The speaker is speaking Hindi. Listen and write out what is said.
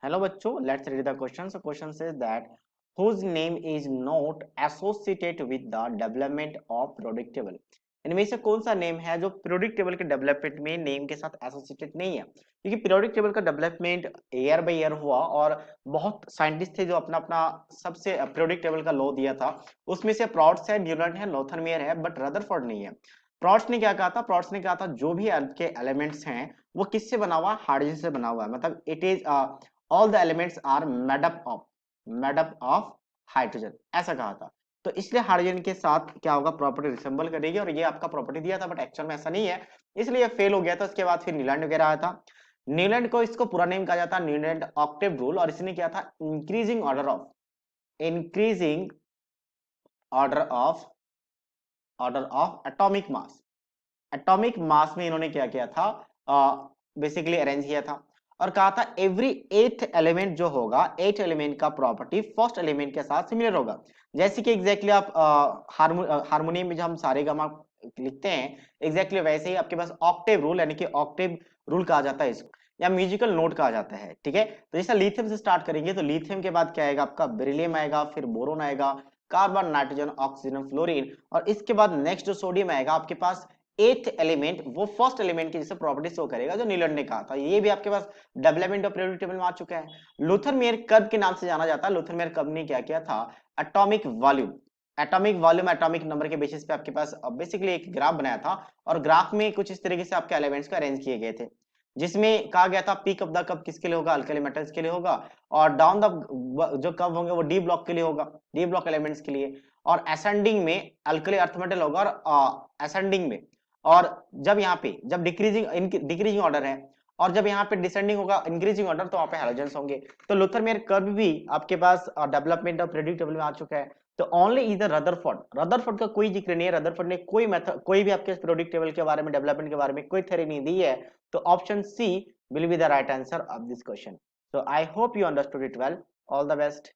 हेलो बच्चों, let's read the question. So question says that whose name is not associated with the development of product table. इनमें से कौन सा नेम है जो प्रोडक्ट टेबल के डेवलपमेंट में नेम के साथ एसोसिएटेड नहीं है? क्योंकि प्रोडक्ट टेबल का डेवलपमेंट ईयर बाय ईयर हुआ और बहुत साइंटिस्ट थे जो अपना अपना सबसे प्रोडक्ट टेबल का लॉ दिया था. उसमें से प्रॉट्स है, न्यूलैंड है, लोथरमेयर है, बट रदरफोर्ड नहीं है. प्रॉट्स ने क्या कहा था? प्रॉट्स ने कहा था जो भी अर्थ के एलिमेंट्स हैं वो किससे बना हुआ है? हाइड्रोजन से बना हुआ है. मतलब it is all the elements are made up of hydrogen, ऐसा कहा था. तो इसलिए हाइड्रोजन के साथ क्या होगा? प्रॉपर्टी रिसेंबल करेगी, और ये आपका प्रॉपर्टी दिया था बट एक्चुअल में ऐसा नहीं है, इसलिए फेल हो गया था. उसके बाद फिर न्यूलैंड वगैरह आया था. न्यूलैंड को इसको पूरा नेम कहा जाता है न्यूलैंड ऑक्टेव रूल, और इसने किया था increasing order of order of atomic mass. Atomic mass में इन्होंने क्या किया था? बेसिकली अरेंज किया था और कहा था एवरी एथ एलिमेंट जो होगा, एथ एलिमेंट का प्रॉपर्टी फर्स्ट एलिमेंट के साथ सिमिलर होगा. जैसे कि एग्जैक्टली आप हारमोनियम में जो हम सारे गामा लिखते हैं, एग्जैक्टली वैसे ही आपके पास ऑक्टेव रूल, यानी कि ऑक्टेव रूल कहा जाता है इसको, या म्यूजिकल नोट कहा जाता है. ठीक है, तो जैसा लिथियम से स्टार्ट करेंगे तो लिथियम के बाद क्या आएगा? आपका बेरिलियम आएगा, फिर बोरोन आएगा, कार्बन, नाइट्रोजन, ऑक्सीजन, फ्लोरीन, और इसके बाद नेक्स्ट जो सोडियम आएगा आपके पास एथ एलिमेंट, वो फर्स्ट एलिमेंट की जैसे प्रॉपर्टी शो करेगा जो न्यूलैंड ने कहा था. ये भी आपके पास डेवलपमेंट ऑफ पीरियोडिक टेबल में आ चुका है. लूथर मेयर कर्व के नाम से जाना जाता है. लूथर मेयर कर्व ने क्या किया था? एटॉमिक वॉल्यूम, एटॉमिक नंबर के बेसिस पे आपके पास बेसिकली एक ग्राफ बनाया था, और ग्राफ में कुछ इस तरीके से आपके एलिमेंट्स को अरेंज किए गए थे, जिसमें कहा गया था पीक ऑफ द कप किसके लिए होगा? अल्कली मेटल्स के लिए होगा, और डाउन द जो कप होंगे वो डी ब्लॉक के लिए होगा, डी ब्लॉक एलिमेंट्स के लिए, और असेंडिंग में अल्कली अर्थ मेटल होगा, और असेंडिंग में, और जब यहाँ पे जब डिक्रीजिंग ऑर्डर है, और जब यहाँ पे डिसेंडिंग होगा इंक्रीजिंग ऑर्डर, तो वहाँ पे हैलोजेंस होंगे. तो लूथर मेयर कर्व भी आपके पास डेवलपमेंट ऑफ पीरियोडिक टेबल में आ चुका है. तो ओनली इधर रदरफोर्ड का कोई जिक्र नहीं है. रदरफोर्ड ने कोई मेथड, कोई भी आपके पीरियोडिक टेबल के बारे में, डेवलपमेंट के बारे में कोई थ्योरी नहीं दी है. तो option C will be the right answer of this question. So I hope you understood it well. All the best.